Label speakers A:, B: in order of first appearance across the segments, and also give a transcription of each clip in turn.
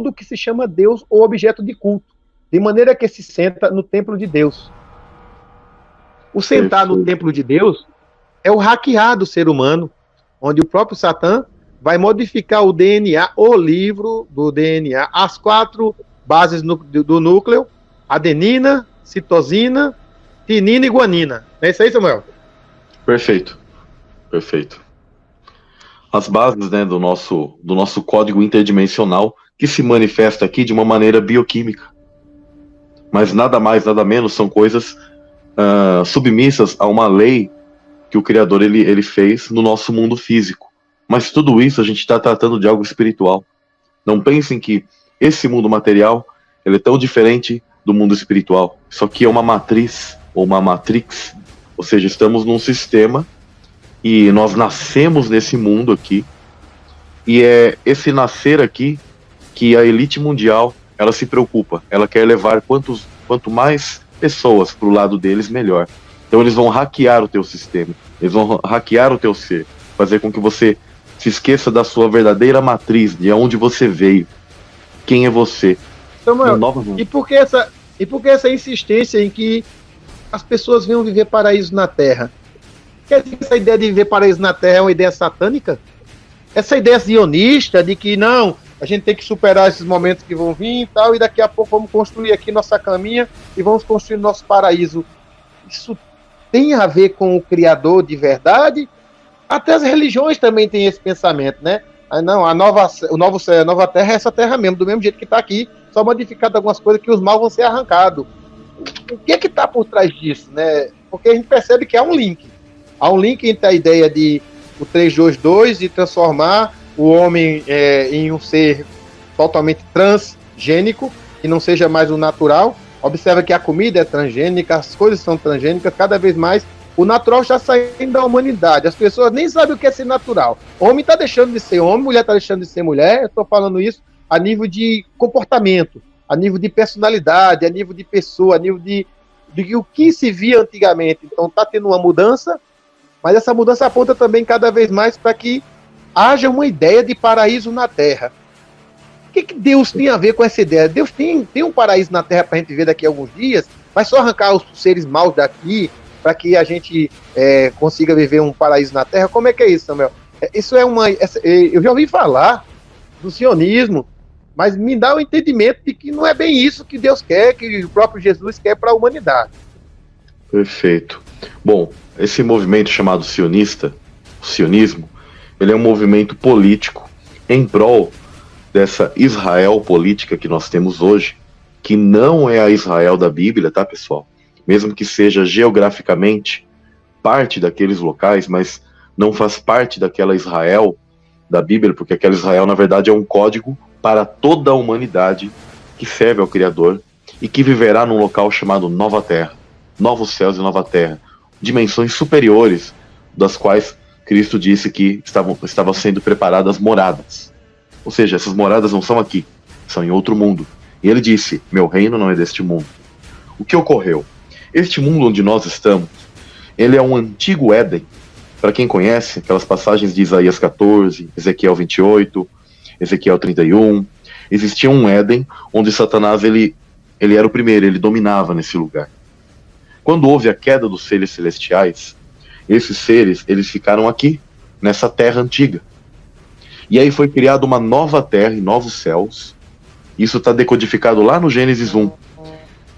A: tudo que se chama Deus ou objeto de culto, de maneira que se senta no templo de Deus. O sentar no templo de Deus é o hackear do ser humano, onde o próprio Satã vai modificar o DNA, o livro do DNA, as 4 bases do núcleo, adenina, citosina, tinina e guanina. É isso aí, Samuel?
B: Perfeito. Perfeito. As bases, né, do nosso código interdimensional, que se manifesta aqui de uma maneira bioquímica. Mas nada mais, nada menos, são coisas submissas a uma lei que o Criador ele fez no nosso mundo físico. Mas tudo isso a gente está tratando de algo espiritual. Não pensem que esse mundo material ele é tão diferente do mundo espiritual. Isso aqui é uma matriz, ou uma matrix. Ou seja, estamos num sistema e nós nascemos nesse mundo aqui. E é esse nascer aqui que a elite mundial ela se preocupa. Ela quer levar quanto mais pessoas para o lado deles, melhor. Então eles vão hackear o teu sistema. Eles vão hackear o teu ser. Fazer com que você se esqueça da sua verdadeira matriz, de onde você veio. Quem é você.
A: Samuel, e por que essa insistência em que as pessoas venham viver paraíso na Terra? Quer dizer que essa ideia de viver paraíso na Terra é uma ideia satânica? Essa ideia sionista de que não, a gente tem que superar esses momentos que vão vir e tal, e daqui a pouco vamos construir aqui nossa caminha e vamos construir nosso paraíso. Isso tem a ver com o Criador de verdade? Até as religiões também têm esse pensamento, né? Não, o novo céu, a nova terra é essa terra mesmo, do mesmo jeito que está aqui, só modificado algumas coisas que os mal vão ser arrancados. O que é que está por trás disso, né? Porque a gente percebe que há um link. Há um link entre a ideia de o 322 de transformar o homem em um ser totalmente transgênico, que não seja mais o natural. Observa que a comida é transgênica, as coisas são transgênicas, cada vez mais o natural está saindo da humanidade. As pessoas nem sabem o que é ser natural. Homem está deixando de ser homem, mulher está deixando de ser mulher. Eu estou falando isso a nível de comportamento, a nível de personalidade, a nível de pessoa, a nível de o que se via antigamente. Então está tendo uma mudança, mas essa mudança aponta também cada vez mais para que haja uma ideia de paraíso na Terra. O que Deus tem a ver com essa ideia? Deus tem um paraíso na Terra para a gente ver daqui a alguns dias? Vai só arrancar os seres maus daqui para que a gente consiga viver um paraíso na Terra? Como é que é isso, Samuel? Isso é eu já ouvi falar do sionismo, mas me dá o entendimento de que não é bem isso que Deus quer, que o próprio Jesus quer para a humanidade.
B: Perfeito. Bom, esse movimento chamado sionista, o sionismo, ele é um movimento político em prol dessa Israel política que nós temos hoje, que não é a Israel da Bíblia, tá, pessoal? Mesmo que seja geograficamente parte daqueles locais, mas não faz parte daquela Israel da Bíblia, porque aquela Israel, na verdade, é um código para toda a humanidade que serve ao Criador e que viverá num local chamado Nova Terra, novos céus e nova terra, dimensões superiores, das quais Cristo disse que estavam sendo preparadas moradas. Ou seja, essas moradas não são aqui, são em outro mundo. E ele disse, meu reino não é deste mundo. O que ocorreu? Este mundo onde nós estamos, ele é um antigo Éden. Para quem conhece, aquelas passagens de Isaías 14, Ezequiel 28, Ezequiel 31, existia um Éden onde Satanás ele era o primeiro, ele dominava nesse lugar. Quando houve a queda dos seres celestiais, esses seres eles ficaram aqui, nessa terra antiga. E aí foi criada uma nova terra e novos céus. Isso está decodificado lá no Gênesis 1.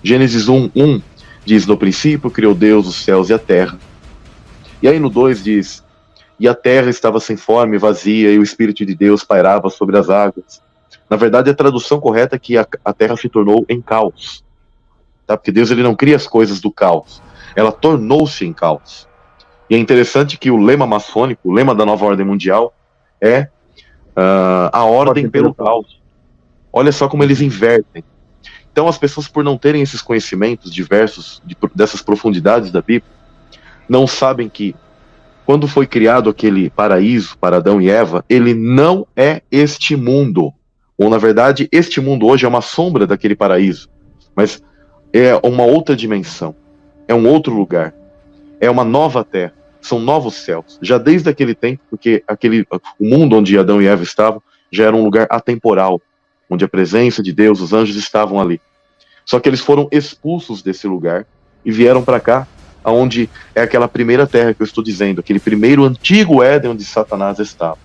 B: Gênesis 1 diz, no princípio criou Deus os céus e a terra. E aí no 2 diz, e a terra estava sem forma e vazia, e o Espírito de Deus pairava sobre as águas. Na verdade, a tradução correta é que a terra se tornou em caos. Tá? Porque Deus ele não cria as coisas do caos. Ela tornou-se em caos. E é interessante que o lema maçônico, o lema da nova ordem mundial, é a ordem pelo caos. Olha só como eles invertem. Então as pessoas, por não terem esses conhecimentos diversos dessas profundidades da Bíblia, não sabem que quando foi criado aquele paraíso para Adão e Eva, ele não é este mundo. Ou na verdade, este mundo hoje é uma sombra daquele paraíso. Mas é uma outra dimensão. É um outro lugar. É uma nova terra. São novos céus. Já desde aquele tempo, porque o mundo onde Adão e Eva estavam já era um lugar atemporal. onde a presença de Deus, os anjos estavam ali. Só que eles foram expulsos desse lugar e vieram para cá, aonde é aquela primeira terra que eu estou dizendo, aquele primeiro antigo Éden onde Satanás estava.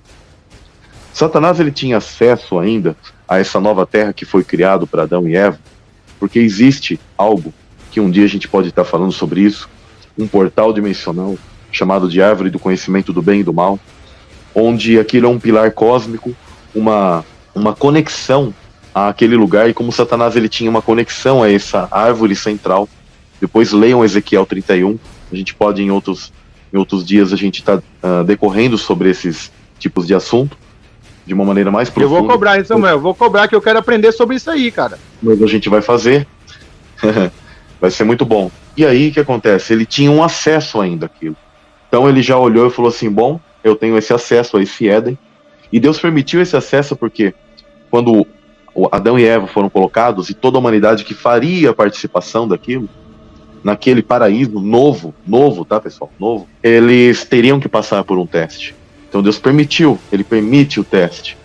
B: Satanás ele tinha acesso ainda a essa nova terra que foi criado para Adão e Eva, porque existe algo que um dia a gente pode estar falando sobre isso, um portal dimensional chamado de árvore do conhecimento do bem e do mal, onde aquilo é um pilar cósmico, uma conexão àquele lugar, e como Satanás ele tinha uma conexão a essa árvore central. Depois leiam Ezequiel 31, a gente pode em outros dias a gente está decorrendo sobre esses tipos de assunto, de uma maneira mais profunda.
A: Eu vou cobrar, Samuel, eu vou cobrar que eu quero aprender sobre isso aí, cara.
B: Mas a gente vai fazer, vai ser muito bom. E aí o que acontece? Ele tinha um acesso ainda àquilo. Então ele já olhou e falou assim, bom, eu tenho esse acesso a esse Éden, e Deus permitiu esse acesso porque quando Adão e Eva foram colocados, e toda a humanidade que faria a participação daquilo, naquele paraíso novo, tá pessoal, novo, eles teriam que passar por um teste. Então Deus permitiu, ele permite o teste.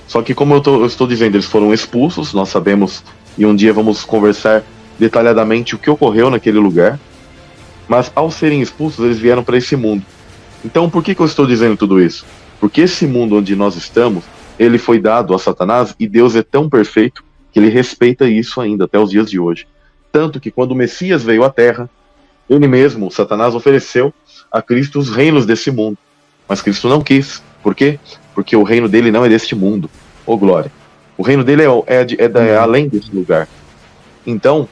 B: Só que como eu estou dizendo, eles foram expulsos, nós sabemos, e um dia vamos conversar detalhadamente o que ocorreu naquele lugar, mas ao serem expulsos, eles vieram para esse mundo. Então por que eu estou dizendo tudo isso? Porque esse mundo onde nós estamos, ele foi dado a Satanás, e Deus é tão perfeito que ele respeita isso ainda até os dias de hoje. Tanto que quando o Messias veio à Terra, ele mesmo, Satanás, ofereceu a Cristo os reinos desse mundo. Mas Cristo não quis. Por quê? Porque o reino dele não é deste mundo. Ô glória. O reino dele é além desse lugar. Então,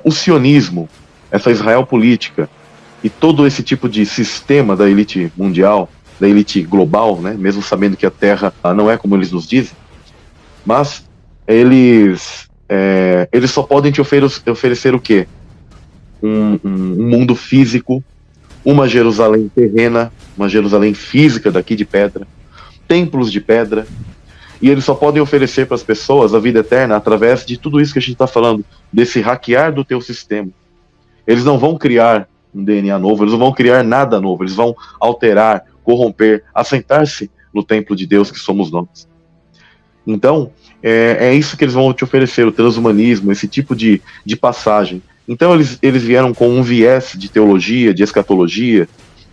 B: o sionismo, essa Israel política, e todo esse tipo de sistema da elite mundial, da elite global, né, mesmo sabendo que a Terra não é como eles nos dizem, mas eles só podem te oferecer o quê? Um mundo físico, uma Jerusalém terrena, uma Jerusalém física daqui de pedra, templos de pedra, e eles só podem oferecer para as pessoas a vida eterna através de tudo isso que a gente está falando, desse hackear do teu sistema. Eles não vão criar um DNA novo, eles não vão criar nada novo, eles vão alterar, corromper, assentar-se no templo de Deus que somos nós. Então, é isso que eles vão te oferecer, o transhumanismo, esse tipo de passagem. Então eles vieram com um viés de teologia, de escatologia,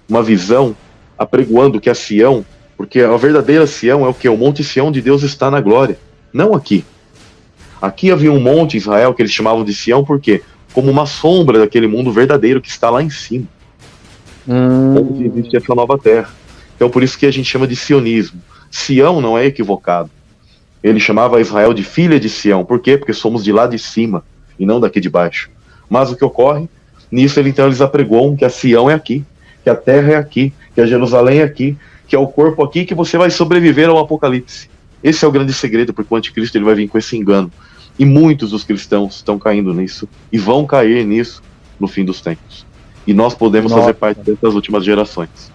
B: uma visão, apregoando que a Sião, porque a verdadeira Sião é o que? O Monte Sião de Deus está na glória, não aqui. Aqui havia um monte Israel que eles chamavam de Sião, por quê? Como uma sombra daquele mundo verdadeiro que está lá em cima, onde existe essa nova terra. Então por isso que a gente chama de sionismo. Sião não é equivocado. Ele chamava Israel de filha de Sião. Por quê? Porque somos de lá de cima e não daqui de baixo. Mas o que ocorre? Nisso eles apregoam que a Sião é aqui, que a terra é aqui, que a Jerusalém é aqui, que é o corpo aqui, que você vai sobreviver ao Apocalipse. Esse é o grande segredo, porque o anticristo ele vai vir com esse engano. E muitos dos cristãos estão caindo nisso, e vão cair nisso no fim dos tempos. E nós podemos fazer parte dessas últimas gerações.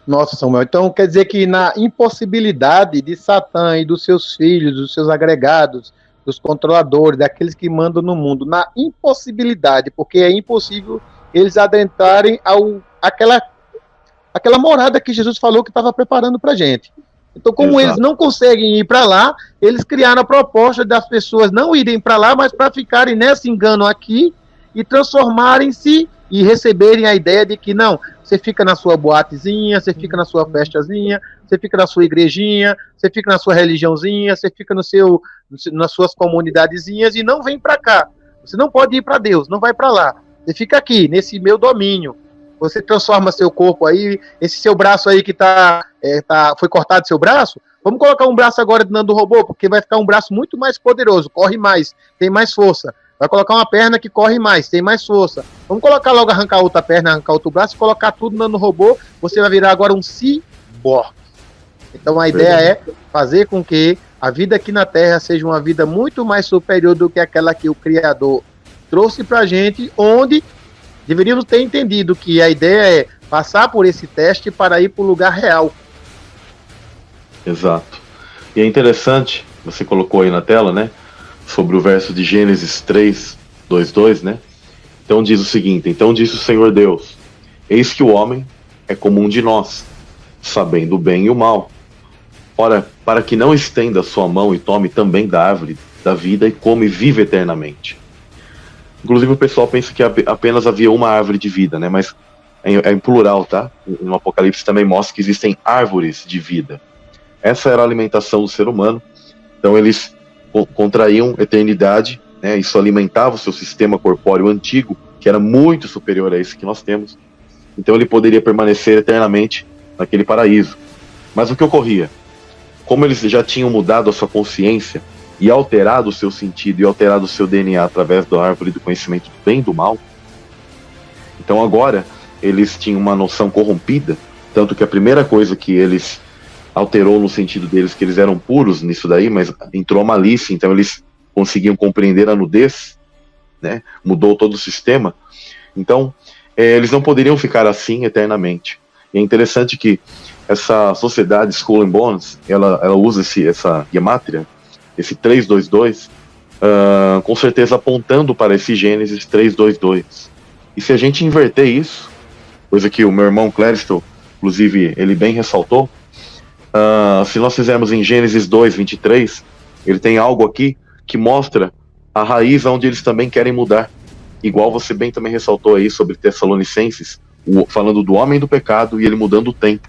A: Nossa, Samuel, então quer dizer que na impossibilidade de Satã e dos seus filhos, dos seus agregados, dos controladores, daqueles que mandam no mundo, na impossibilidade, porque é impossível eles adentrarem aquela morada que Jesus falou que estava preparando para a gente. Então, como eles não conseguem ir para lá, eles criaram a proposta das pessoas não irem para lá, mas para ficarem nesse engano aqui e transformarem-se e receberem a ideia de que não, você fica na sua boatezinha, você fica na sua festazinha, você fica na sua igrejinha, você fica na sua religiãozinha, você fica nas suas comunidadezinhas e não vem para cá. Você não pode ir para Deus, não vai para lá. Você fica aqui, nesse meu domínio. Você transforma seu corpo aí, esse seu braço aí que foi cortado seu braço, vamos colocar um braço agora dentro do robô, porque vai ficar um braço muito mais poderoso, corre mais, tem mais força. Vai colocar uma perna que corre mais, tem mais força. Vamos colocar logo, arrancar outra perna, arrancar outro braço, colocar tudo no robô, você vai virar agora um ciborgue. Então a ideia é fazer com que a vida aqui na Terra seja uma vida muito mais superior do que aquela que o Criador trouxe pra gente, onde deveríamos ter entendido que a ideia é passar por esse teste para ir para o lugar real.
B: Exato. E é interessante, você colocou aí na tela, né? Sobre o verso de Gênesis 3:2, né? Então diz o seguinte: então disse o Senhor Deus, eis que o homem é como um de nós, sabendo o bem e o mal. Ora, para que não estenda sua mão e tome também da árvore da vida e come e vive eternamente. Inclusive o pessoal pensa que apenas havia uma árvore de vida, né? Mas é em plural, tá? No Apocalipse também mostra que existem árvores de vida. Essa era a alimentação do ser humano. Então eles contraíam eternidade, né? Isso alimentava o seu sistema corpóreo antigo, que era muito superior a esse que nós temos. Então ele poderia permanecer eternamente naquele paraíso. Mas o que ocorria? Como eles já tinham mudado a sua consciência e alterado o seu sentido e alterado o seu DNA através da árvore do conhecimento do bem e do mal, então agora eles tinham uma noção corrompida, tanto que a primeira coisa que eles alterou no sentido deles, que eles eram puros nisso daí, mas entrou a malícia, então eles conseguiam compreender a nudez, né? Mudou todo o sistema. Então eles não poderiam ficar assim eternamente. E é interessante que essa sociedade Skull and Bones, ela usa essa gematria, esse 322, com certeza apontando para esse Gênesis 322. E se a gente inverter isso, coisa que o meu irmão Clériston, inclusive, ele bem ressaltou, se nós fizermos em Gênesis 2:23, ele tem algo aqui que mostra a raiz onde eles também querem mudar. Igual você bem também ressaltou aí sobre Tessalonicenses, falando do homem do pecado e ele mudando o tempo.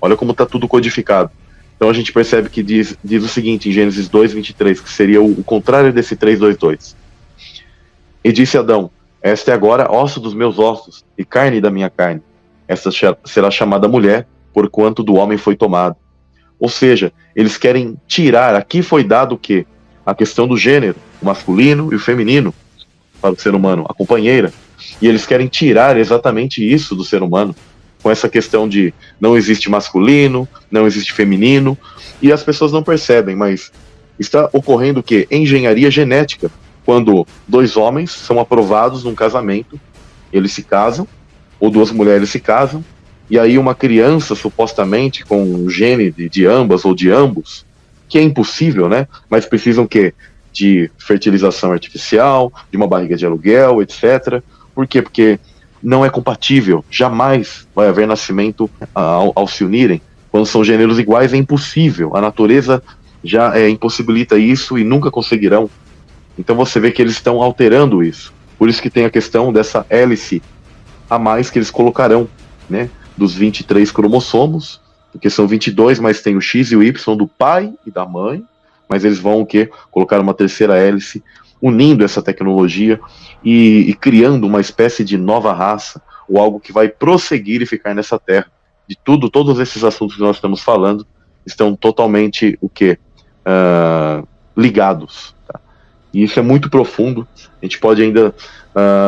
B: Olha como está tudo codificado. Então a gente percebe que diz o seguinte em Gênesis 2:23, que seria o contrário desse 3:22. E disse Adão: esta é agora osso dos meus ossos e carne da minha carne. Esta será chamada mulher, porquanto do homem foi tomado. Ou seja, eles querem tirar, aqui foi dado o quê? A questão do gênero, o masculino e o feminino, para o ser humano, a companheira. E eles querem tirar exatamente isso do ser humano, com essa questão de não existe masculino, não existe feminino, e as pessoas não percebem, mas está ocorrendo o quê? Engenharia genética, quando dois homens são aprovados num casamento, eles se casam, ou duas mulheres se casam, e aí uma criança, supostamente, com um gene de ambas ou de ambos, que é impossível, né? Mas precisam que de fertilização artificial, de uma barriga de aluguel, etc. Por quê? Porque não é compatível, jamais vai haver nascimento ao se unirem. Quando são gêneros iguais é impossível, a natureza já impossibilita isso e nunca conseguirão. Então você vê que eles estão alterando isso. Por isso que tem a questão dessa hélice a mais que eles colocarão, né, dos 23 cromossomos, porque são 22, mas tem o X e o Y do pai e da mãe, mas eles vão o quê? Colocar uma terceira hélice, unindo essa tecnologia e criando uma espécie de nova raça, ou algo que vai prosseguir e ficar nessa terra. De tudo, todos esses assuntos que nós estamos falando estão totalmente o quê? Ligados. Tá? E isso é muito profundo. A gente pode ainda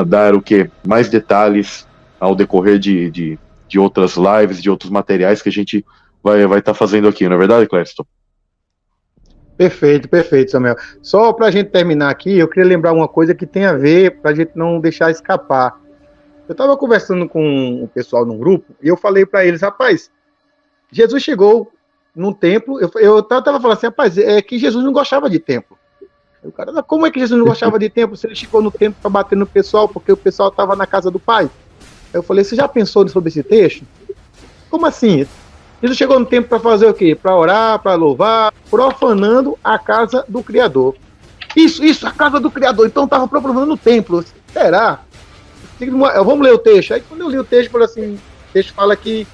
B: dar o quê? Mais detalhes ao decorrer de outras lives, de outros materiais que a gente vai estar fazendo aqui, não é verdade, Clériston?
A: Perfeito, Samuel. Só para a gente terminar aqui, eu queria lembrar uma coisa que tem a ver, para a gente não deixar escapar. Eu estava conversando com o pessoal num grupo, e eu falei para eles, rapaz, Jesus chegou num templo, eu estava falando assim, rapaz, é que Jesus não gostava de templo. O cara, como é que Jesus não gostava de templo se ele chegou no templo para bater no pessoal, porque o pessoal estava na casa do Pai? Eu falei, você já pensou sobre esse texto? Como assim? Jesus chegou no templo para fazer o quê? Para orar, para louvar, profanando a casa do Criador. Isso, a casa do Criador. Então estava profanando o templo. Será? Vamos ler o texto. Aí quando eu li o texto, falei assim, o texto fala que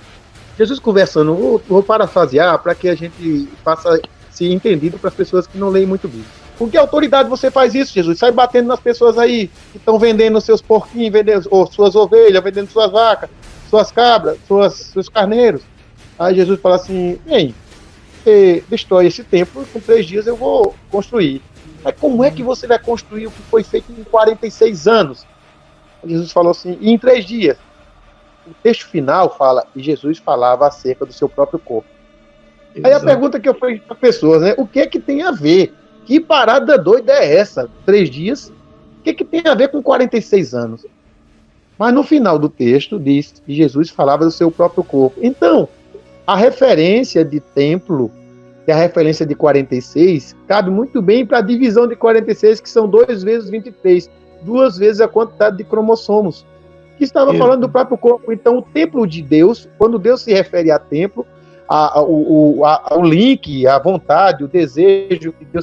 A: Jesus conversando, vou parafrasear para que a gente faça se entendido para as pessoas que não leem muito bem. Com que autoridade você faz isso, Jesus? Sai batendo nas pessoas aí que estão vendendo seus porquinhos, vendendo suas ovelhas, vendendo suas vacas, suas cabras, seus carneiros. Aí Jesus fala assim, bem, destrói esse templo, com 3 dias eu vou construir. Mas como é que você vai construir o que foi feito em 46 anos? Jesus falou assim, e em 3 dias? O texto final fala, e Jesus falava acerca do seu próprio corpo. Exato. Aí a pergunta que eu fiz para pessoas, né, o que é que tem a ver? Que parada doida é essa? 3 dias? O que é que tem a ver com 46 anos? Mas no final do texto diz que Jesus falava do seu próprio corpo. Então, a referência de templo e a referência de 46 cabe muito bem para a divisão de 46, que são 2 vezes 23, 2 vezes a quantidade de cromossomos, que estava falando do próprio corpo. Então, o templo de Deus, quando Deus se refere a templo, o link, a vontade, o desejo que Deus